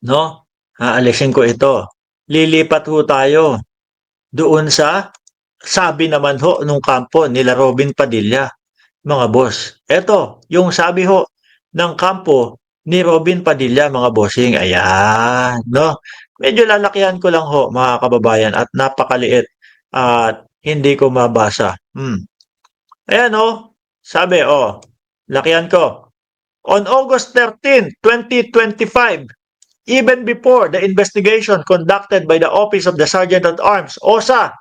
no? Aalisin ko ito. Lilipat ho tayo doon sa sabi naman ho nung kampo nila Robin Padilla, mga boss. Eto, yung sabi ho ng kampo ni Robin Padilla, mga bossing. Ayan, no? Medyo lalakihan ko lang ho, mga kababayan, at napakaliit at hindi ko mabasa. Ayan oh, sabi oh, lakihan ko. On August 13, 2025, even before the investigation conducted by the Office of the Sergeant at Arms, OSA,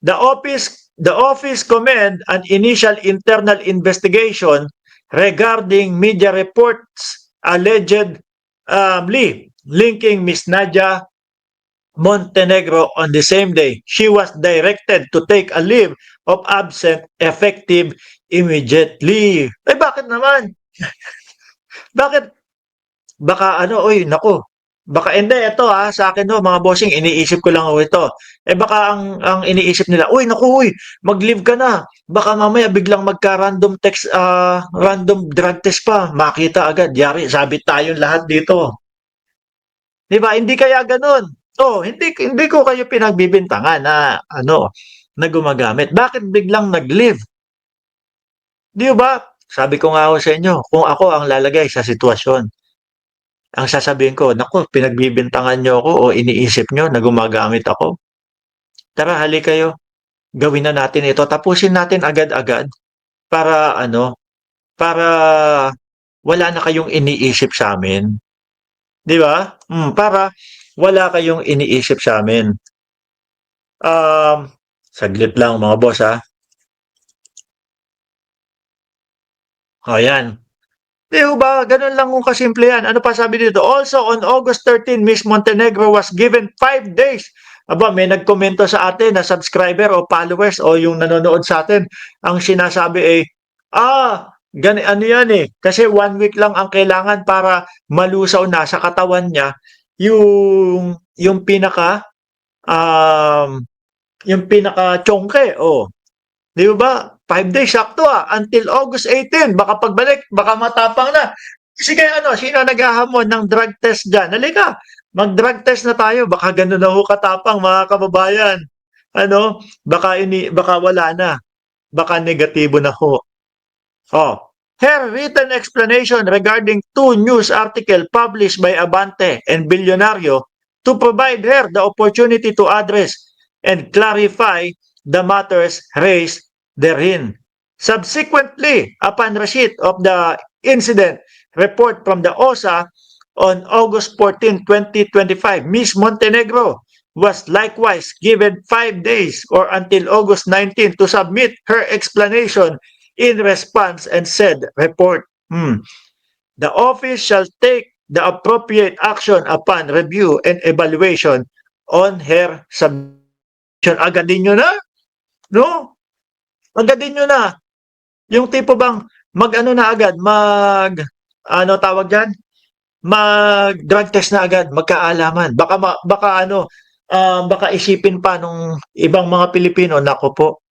the office commend an initial internal investigation regarding media reports allegedly linking Miss Nadia Montenegro on the same day. She was directed to take a leave of absence effective immediately. Eh bakit naman? Bakit? Baka ano, uy, naku. Baka hindi, ito sa akin ho, mga bossing, iniisip ko lang ho ito. Eh baka ang iniisip nila, uy, naku, uy, mag-leave ka na. Baka mamaya biglang magka-random text, random drug test pa. Makita agad, yari, sabit tayong lahat dito. Di ba? Hindi kaya ganun. Oh, hindi ko kayo pinagbibintangan na ano, na gumagamit. Bakit biglang nag-leave? Di ba? Sabi ko nga ho sa inyo, kung ako ang lalagay sa sitwasyon, ang sasabihin ko, naku, pinagbibintangan niyo ako o iniisip niyo na gumagamit ako. Tara, hali kayo. Gawin na natin ito. Tapusin natin agad-agad para ano, para wala na kayong iniisip sa amin. Di ba? Para wala kayong iniisip sa amin. Um, Saglit lang mga boss ha. O yan. Di ba? Ganun lang kung kasimple yan. Ano pa sabi dito? Also, on August 13, Miss Montenegro was given 5 days. Aba, may nagkomento sa atin na subscriber o followers o yung nanonood sa atin. Ang sinasabi ay, ano yan eh. Kasi 1 week lang ang kailangan para malusaw na sa katawan niya yung pinaka um, yung pinaka chongke. Oh, di ba? 5 days, sakto until August 18. Baka pagbalik, baka matapang na. Sige, ano, sino naghahamon ng drug test dyan? Halika, mag-drug test na tayo. Baka gano'n na ho katapang, mga kababayan. Ano, baka wala na. Baka negatibo na ho. Oh, her written explanation regarding 2 news article published by Abante and Billionario to provide her the opportunity to address and clarify the matters raised therein. Subsequently, upon receipt of the incident report from the OSA on August 14, 2025, Ms. Montenegro was likewise given 5 days or until August 19 to submit her explanation in response and said report. The office shall take the appropriate action upon review and evaluation on her submission. Agadin nyo na, no? Agadin nyo na. Yung tipo bang mag-ano na agad, ano tawag dyan? Mag-drug test na agad, magkaalaman. Baka isipin pa nung ibang mga Pilipino, nako po,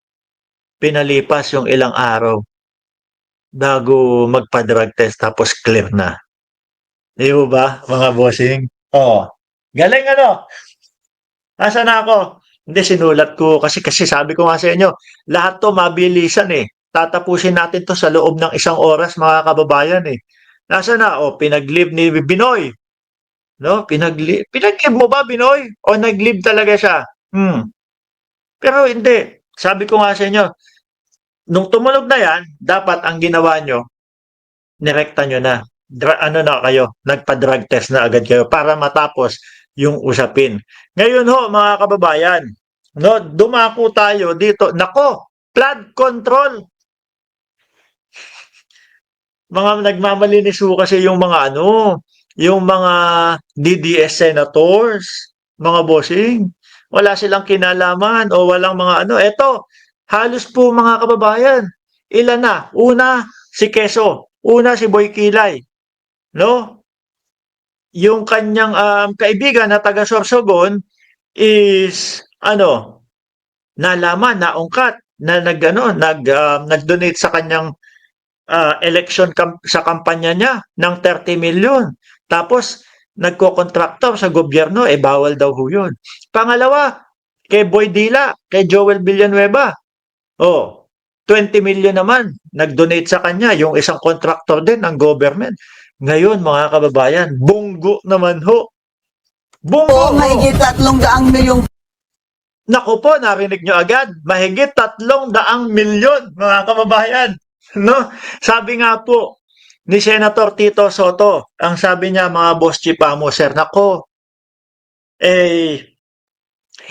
pinalipas yung ilang araw bago magpa-drug test tapos clear na. Di ba, mga bossing? Oh, galing ano? Asa na ako? Hindi, sinulat ko kasi sabi ko nga sa inyo, lahat to mabilisan eh. Tatapusin natin to sa loob ng 1 oras, mga kababayan eh. Nasa na? O, pinag-leave ni Binoy. No? Pinag-leave mo ba, Binoy? O nag-leave talaga siya? Pero hindi. Sabi ko nga sa inyo, nung tumunog na yan, dapat ang ginawa nyo, nirekta nyo na. Ano na kayo, nagpa-drug test na agad kayo para matapos yung usapin. Ngayon ho, mga kababayan, no, dumako tayo dito. Nako, flood control. Mga nagmamalinis ho kasi yung mga yung mga DDS senators, mga bossing. Wala silang kinalaman o walang mga ano. Eto, halos po mga kababayan. Ilan na? Una, si Quezon. Una, si Boy Kilay. No? Yung kanyang kaibigan na taga Sorsogon is nalaman, naungkat na nag-donate sa kanyang election sa kampanya niya ng 30 million. Tapos nagko-kontraktor sa gobyerno, bawal daw ho yun. Pangalawa, kay Boy Dila, kay Joel Villanueva. 20 million naman, nag-donate sa kanya, yung isang kontraktor din ng government. Ngayon, mga kababayan, bunggo naman ho. Bunggo ho. Mahigit 300 milyong Naku po, narinig nyo agad, mahigit 300 milyon, mga kababayan. No? Sabi nga po ni Senator Tito Soto, ang sabi niya, mga boss chipamo, sir, nako,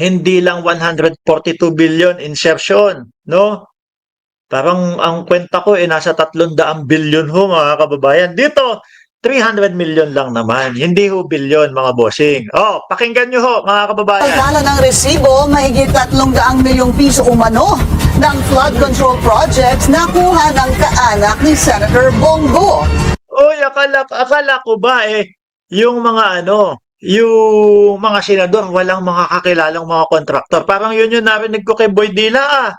hindi lang 142 billion insertion, no? Parang ang kwenta ko, nasa 300 billion ho, mga kababayan. Dito, 300 million lang naman. Hindi ho billion, mga bossing. Pakinggan nyo ho, mga kababayan. pagkala ng resibo, mahigit 300 milyong piso umano ng flood control projects na kuha ng kaanak ni Senator Bongo. Uy, akala ko ba yung mga yung mga senador, walang mga kakilalang mga kontraktor. Parang yun yung narinig ko kay Boy Dila.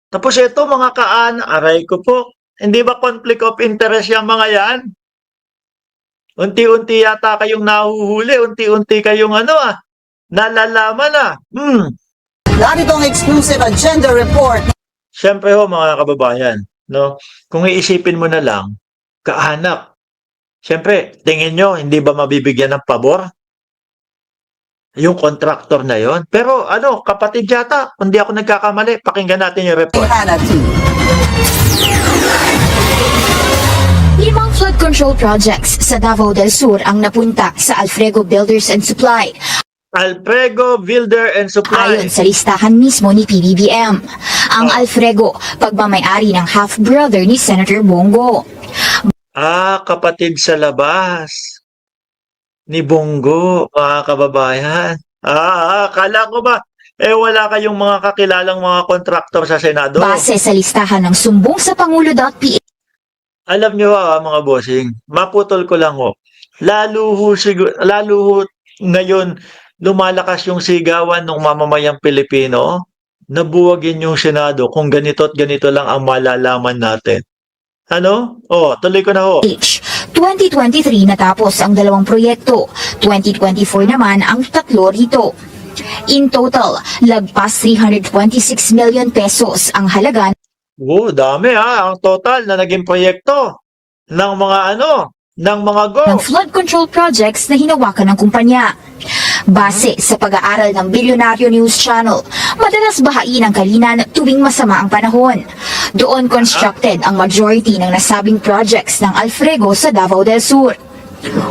Tapos ito, mga aray ko po, hindi ba conflict of interest yung mga yan? Unti-unti yata kayong nahuhuli, unti-unti kayong nalalaman. Narito ang exclusive agenda report. Siyempre ho, mga kababayan, no? Kung iisipin mo na lang, kaanak. Siyempre, tingin nyo, hindi ba mabibigyan ng pabor? Yung kontraktor na yon. Pero kapatid yata, kung di ako nagkakamali, pakinggan natin yung report. Hannah T. 5 flood control projects sa Davao del Sur ang napunta sa Alfrego Builders and Supply. Alfrego Builder and Supply. Ayon sa listahan mismo ni PBBM, ang Alfrego, pagmamayari ng half-brother ni Senator Bongo. Kapatid sa labas ni Bongo, mga kababayan. Akala ko ba, wala kayong mga kakilalang mga kontraktor sa Senado. Base sa listahan ng sumbong sa Pangulo.ph, Alam nyo mga bossing, maputol ko lang ho. Lalo ho ngayon, lumalakas yung sigawan ng mamamayang Pilipino, nabuwagin yung Senado kung ganito at ganito lang ang malalaman natin. Tuloy ko na ho. 2023 natapos ang 2 proyekto, 2024 naman ang 3 rito. In total, lagpas 326 million pesos ang halaga Dami ang total na naging proyekto ng mga ng mga ng flood control projects na hinawakan ng kumpanya. Base sa pag-aaral ng Bilyonaryo News Channel, madalas bahain ang Kalinan tuwing masama ang panahon. Doon constructed ang majority ng nasabing projects ng Alfrego sa Davao del Sur.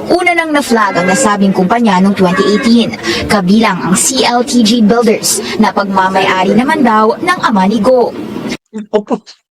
Una nang na-flag ang nasabing kumpanya noong 2018, kabilang ang CLTG Builders na pagmamayari naman daw ng ama ni Go.